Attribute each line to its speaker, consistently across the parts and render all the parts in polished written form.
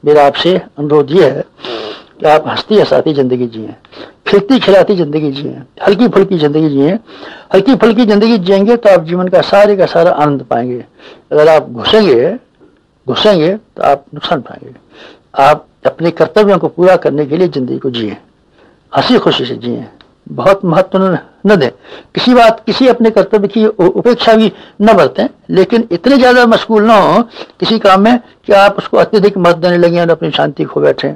Speaker 1: मेरा आपसे अनुरोध ये है कि आप हंसती हंसाती जिंदगी जिए, खिलती खिलाती जिंदगी जिए, हल्की फुल्की जिंदगी जिए। हल्की फुल्की जिंदगी जिएंगे तो आप जीवन का सारा आनंद पाएंगे। अगर आप घुसेंगे तो आप नुकसान पाएंगे। आप अपने कर्तव्यों को पूरा करने के लिए जिंदगी को जिए, हंसी खुशी से जिए, बहुत महत्व न दें, किसी अपने कर्तव्य की उपेक्षा भी न बरतें, लेकिन इतने ज्यादा मशगूल ना हो किसी काम में कि आप उसको अत्यधिक महत्व देने लगे और अपनी शांति खो बैठे।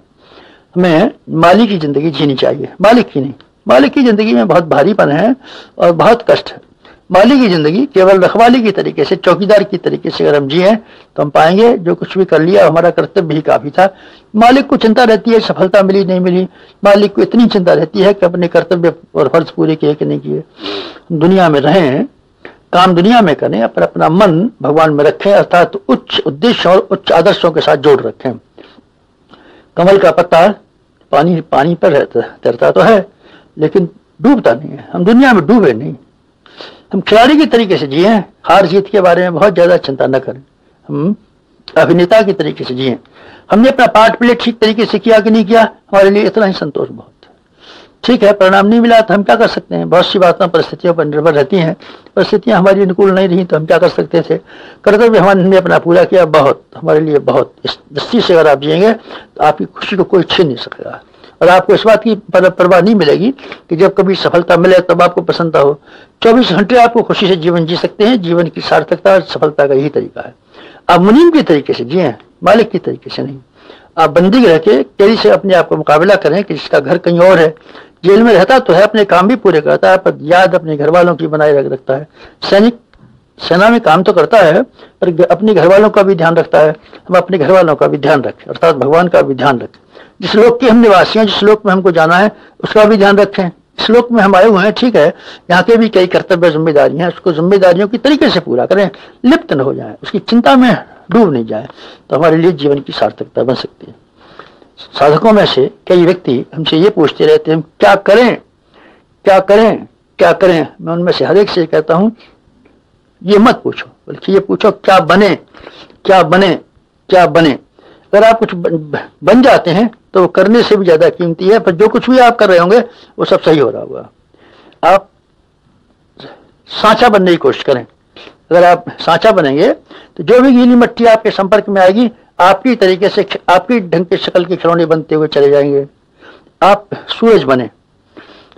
Speaker 1: हमें मालिक की जिंदगी जीनी चाहिए, मालिक की नहीं। मालिक की जिंदगी में बहुत भारीपन है और बहुत कष्ट है। मालिक की जिंदगी केवल रखवाली की तरीके से, चौकीदार की तरीके से अगर हम जिए तो हम पाएंगे जो कुछ भी कर लिया हमारा कर्तव्य ही काफी था। मालिक को चिंता रहती है सफलता मिली नहीं मिली, मालिक को इतनी चिंता रहती है कि अपने कर्तव्य और फर्ज पूरे किए कि नहीं किए। दुनिया में रहें, काम दुनिया में करें, पर अपना मन भगवान में रखें, अर्थात उच्च उद्देश्य और उच्च आदर्शों के साथ जोड़ रखें। कमल का पत्ता पानी पर तैरता तो है लेकिन डूबता नहीं है। हम दुनिया में डूबे नहीं, हम खिलाड़ी की तरीके से जिए, हार जीत के बारे में बहुत ज्यादा चिंता न करें। हम अभिनेता की तरीके से जिए, हमने अपना पार्ट प्ले ठीक तरीके से किया कि नहीं किया, हमारे लिए इतना ही संतोष बहुत है। ठीक है, परिणाम नहीं मिला तो हम क्या कर सकते हैं? बहुत सी बातें परिस्थितियों पर निर्भर रहती हैं। परिस्थितियां हमारी अनुकूल नहीं रही तो हम क्या कर सकते थे? कर्तव्य हमने अपना पूरा किया, बहुत हमारे लिए बहुत। इस दृष्टि से अगर आप जिएंगे तो आपकी खुशी को कोई छीन नहीं सकेगा और आपको इस बात की परवाह नहीं मिलेगी कि जब कभी सफलता मिले तब आपको प्रसन्नता हो। 24 घंटे आपको खुशी से जीवन जी सकते हैं। जीवन की सार्थकता और सफलता का यही तरीका है। आप मुनीम की तरीके से जिए, मालिक की तरीके से नहीं। आप बंदी रह के कैदी से अपने आप का मुकाबला करें कि जिसका घर कहीं और है, जेल में रहता तो है, अपने काम भी पूरे करता है, पर याद अपने घर वालों की बनाए रखता है। सैनिक सेना में काम तो करता है पर अपने घर वालों का भी ध्यान रखता है। हम अपने घर वालों का भी ध्यान रखें, अर्थात भगवान का भी ध्यान रखें। जिस लोक के हम निवासी हैं, जिस लोक में हमको जाना है उसका भी ध्यान रखें। इस लोक में हम आए हुए हैं, ठीक है, यहाँ के भी कई कर्तव्य जिम्मेदारियां हैं, उसको जिम्मेदारियों की तरीके से पूरा करें, लिप्त न हो जाए, उसकी चिंता में डूब नहीं जाए, तो हमारे लिए जीवन की सार्थकता बन सकती है। साधकों में से कई व्यक्ति हमसे ये पूछते रहते हैं क्या करें क्या करें क्या करें। मैं उनमें से हर एक से कहता हूं ये मत पूछो, बल्कि ये पूछो क्या बने क्या बने क्या बने। अगर आप कुछ बन जाते हैं तो वो करने से भी ज्यादा कीमती है, पर जो कुछ भी आप कर रहे होंगे वो सब सही हो रहा होगा। आप सांचा बनने की कोशिश करें। अगर आप सांचा बनेंगे तो जो भी गीली मिट्टी आपके संपर्क में आएगी आपकी तरीके से, आपकी ढंग के शक्ल के खिलौने बनते हुए चले जाएंगे। आप सूरज बने,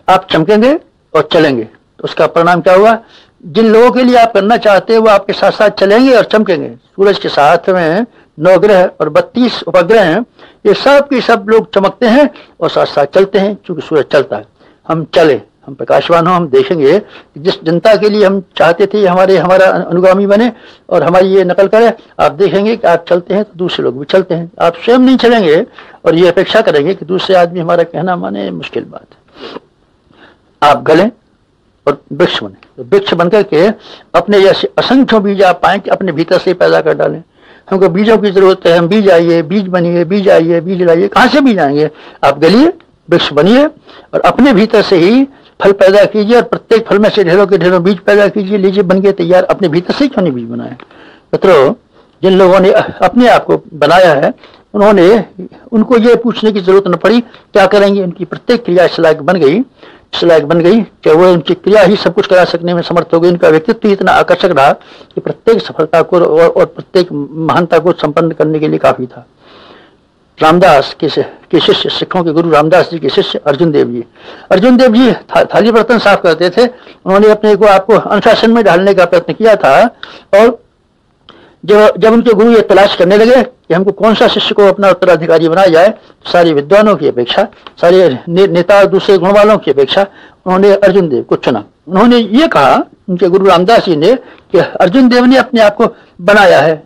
Speaker 1: आप चमकेंगे और चलेंगे, तो उसका परिणाम क्या हुआ? जिन लोगों के लिए आप करना चाहते हैं वो आपके साथ साथ चलेंगे और चमकेंगे। सूरज के साथ में 9 ग्रह और 32 उपग्रह हैं, ये सब के सब लोग चमकते हैं और साथ साथ चलते हैं। चूंकि सूरज चलता है, हम चले, हम प्रकाशवान हो, हम देखेंगे कि जिस जनता के लिए हम चाहते थे हमारा अनुगामी बने और हमारी ये नकल करे, आप देखेंगे कि आप चलते हैं तो दूसरे लोग भी चलते हैं। आप स्वयं नहीं चलेंगे और ये अपेक्षा करेंगे कि दूसरे आदमी हमारा कहना माने, मुश्किल बात है। आप गलें और वृक्ष बने, तो वृक्ष बनकर के अपने जैसे असंख्य बीज आप पाएं कि अपने भीतर से पैदा कर डालें। हमको बीजों की जरूरत है, हम बीज आइए, बीज बनिए, बीज आइए, बीज लाइए। कहाँ से बीज आएंगे? आप गलिए, वृक्ष बनिए और अपने भीतर से ही फल पैदा कीजिए और प्रत्येक फल में से ढेरों के ढेरों बीज पैदा कीजिए। लीजिए, बन गए तैयार। अपने भीतर से क्यों नहीं बीज बनाए? मित्रों, जिन लोगों ने अपने आप को बनाया है उनको ये पूछने की जरूरत न पड़ी क्या करेंगे। उनकी प्रत्येक क्रिया इस लायक बन गई कि वो उनकी क्रिया ही सब कुछ करा सकने में समर्थ हो गई। उनका व्यक्तित्व इतना आकर्षक रहा कि प्रत्येक सफलता को और प्रत्येक महानता को संपन्न करने के लिए काफी था। रामदास के शिष्य, सिखों के गुरु रामदास जी के शिष्य अर्जुन देव जी थाली बर्तन साफ करते थे। उन्होंने अपने को आपको अनुशासन में डालने का प्रयत्न किया था और जब उनके गुरु ये तलाश करने लगे कि हमको कौन सा शिष्य को अपना उत्तराधिकारी बनाया जाए, सारे विद्वानों की अपेक्षा, सारे नेता और दूसरे गुण वालों की अपेक्षा उन्होंने अर्जुन देव को चुना। उन्होंने ये कहा, उनके गुरु रामदास जी ने, कि अर्जुन देव ने अपने आप को बनाया है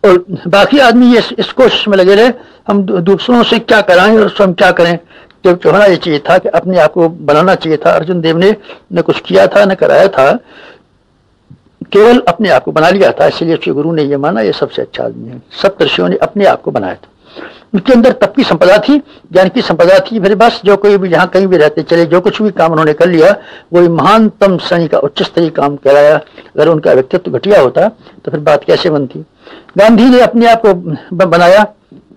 Speaker 1: और बाकी आदमी ये इस कोशिश में लगे रहे हम दूसरों से क्या कराएं और स्वयं क्या करें। जब होना ये चाहिए था कि अपने आप को बनाना चाहिए था। अर्जुन देव ने न कुछ किया था न कराया था, केवल अपने आप को बना लिया था। इसलिए उसके गुरु ने यह माना ये सबसे अच्छा आदमी है। सब ऋषियों ने अपने आप को बनाया था। उनके अंदर तप की संपदा थी, ज्ञान की संपदा थी। फिर बस जो कोई भी जहाँ कहीं भी रहते चले, जो कुछ भी काम उन्होंने कर लिया वही महानतम श्रेणी का उच्च स्तरीय काम कहलाया। अगर उनका व्यक्तित्व घटिया होता तो फिर बात कैसे बनती। गांधी ने अपने आप को बनाया,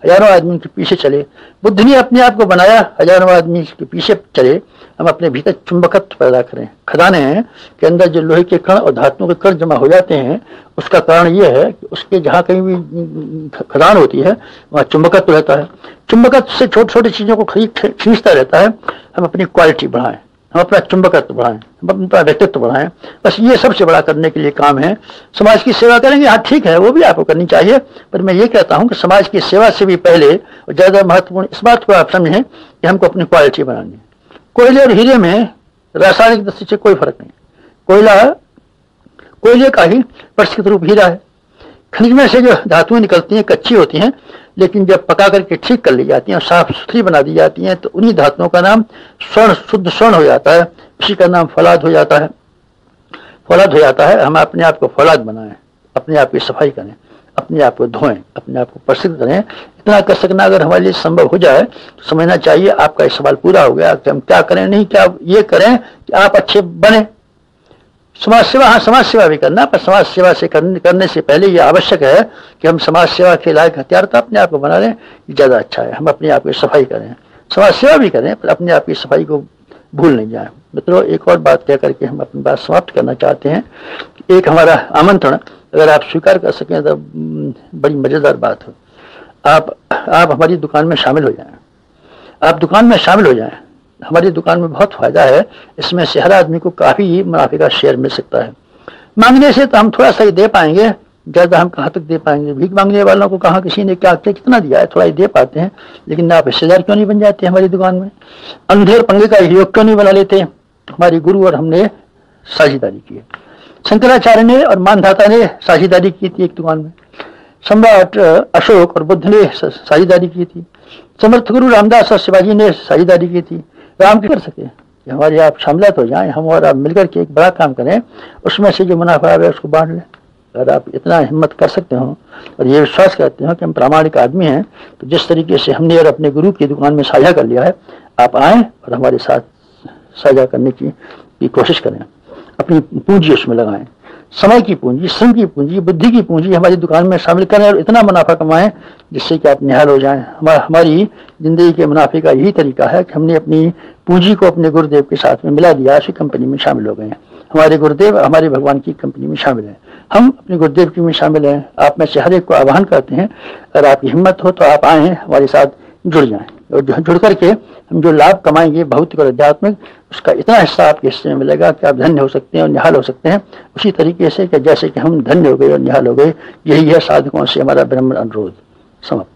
Speaker 1: हजारों आदमी के पीछे चले। बुद्ध ने अपने आप को बनाया हजारों आदमी के पीछे चले। हम अपने भीतर चुंबकत्व पैदा करें। खदाने हैं के अंदर जो लोहे के कण और धातुओं के कण जमा हो जाते हैं, उसका कारण यह है कि उसके जहाँ कहीं भी खदान होती है वहाँ चुंबकत्व रहता है। चुंबकत्व से छोटी छोटी चीज़ों को खींचता रहता है। हम अपनी क्वालिटी बढ़ाएं, हम अपना चुंबकत्व बढ़ाएं, हम अपना व्यक्तित्व बढ़ाएं। बस ये सबसे बड़ा करने के लिए काम है। समाज की सेवा करेंगे, हाँ ठीक है, वो भी आपको करनी चाहिए, पर मैं ये कहता हूँ कि समाज की सेवा से भी पहले और ज़्यादा महत्वपूर्ण इस बात को आप समझें कि हमको अपनी क्वालिटी बनानी है। कोयले और हीरे में रासायनिक दृष्टि से कोई फर्क नहीं। कोयले का ही प्रस्तुत रूप हीरा है। खनिज में से जो धातुएं निकलती हैं कच्ची होती हैं, लेकिन जब पका करके ठीक कर ली जाती हैं और साफ सुथरी बना दी जाती हैं तो उन्हीं धातुओं का नाम स्वर्ण, शुद्ध स्वर्ण हो जाता है। इसी का नाम फौलाद हो जाता है। फौलाद हो जाता है। हम अपने आप को फौलाद बनाएं, अपने आप की सफाई करें, अपने आप को धोएं, अपने आप को प्रसिद्ध करें। इतना कर सकना अगर हमारे लिए संभव हो जाए तो समझना चाहिए आपका इस सवाल पूरा हो गया कि हम क्या करें, नहीं क्या ये करें कि आप अच्छे बने। समाज सेवा, हाँ समाज सेवा भी करना, पर समाज सेवा से करने से पहले ये आवश्यक है कि हम समाज सेवा के लायक हथियार तो अपने आप को बना लें, ये ज़्यादा अच्छा है। हम अपने आप की सफाई करें, समाज सेवा भी करें, पर अपने आप की सफाई को भूल नहीं जाए। मित्रों, एक और बात कह करके हम अपनी बात समाप्त करना चाहते हैं। एक हमारा आमंत्रण अगर आप स्वीकार कर सकें तो बड़ी मज़ेदार बात हो। आप हमारी दुकान में शामिल हो जाएं। आप दुकान में शामिल हो जाएं। हमारी दुकान में बहुत फायदा है। इसमें से हर आदमी को काफ़ी मुनाफे का शेयर मिल सकता है। मांगने से तो हम थोड़ा सा ही दे पाएंगे, ज़्यादा हम कहाँ तक दे पाएंगे। भीख मांगने वालों को कहाँ किसी ने क्या कितना दिया है, थोड़ा ही दे पाते हैं। लेकिन आप हिस्सेदार क्यों नहीं बन जाते हमारी दुकान में? अंधेर पंगे का योग क्यों नहीं बना लेते? हमारी गुरु और हमने साझेदारी की है। शंकराचार्य ने और मानधाता ने साझेदारी की थी एक दुकान में। सम्राट अशोक और बुद्ध ने साझेदारी की थी। समर्थ गुरु रामदास और शिवाजी ने साझेदारी की थी। राम कर सके कि हमारे आप शामिलात हो जाएं, हम और आप मिलकर के एक बड़ा काम करें, उसमें से जो मुनाफा है उसको बांट लें। अगर आप इतना हिम्मत कर सकते हो और ये विश्वास करते हो कि हम प्रामाणिक आदमी हैं, तो जिस तरीके से हमने और अपने गुरु की दुकान में साझा कर लिया है, आप आएँ और हमारे साथ साझा करने की कोशिश करें। अपनी पूंजी उसमें लगाएं, समय की पूंजी, श्रम की पूंजी, बुद्धि की पूंजी हमारी दुकान में शामिल करें और इतना मुनाफा कमाएं जिससे कि आप निहाल हो जाएं। हमारी जिंदगी के मुनाफे का यही तरीका है कि हमने अपनी पूंजी को अपने गुरुदेव के साथ में मिला दिया, उसी कंपनी में शामिल हो गए हैं। हमारे गुरुदेव हमारे भगवान की कंपनी में शामिल हैं, हम अपने गुरुदेव की में शामिल हैं। आप में से हर एक को आह्वान करते हैं, अगर आपकी हिम्मत हो तो आप आएँ, हमारे साथ जुड़ जाएं और जुड़ करके हम जो लाभ कमाएंगे भौतिक और आध्यात्मिक, उसका इतना हिस्सा आपके हिस्से में मिलेगा कि आप धन्य हो सकते हैं और निहाल हो सकते हैं उसी तरीके से कि जैसे कि हम धन्य हो गए और निहाल हो गए। यही है साधकों से हमारा ब्रह्म अनुरोध। समाप्त।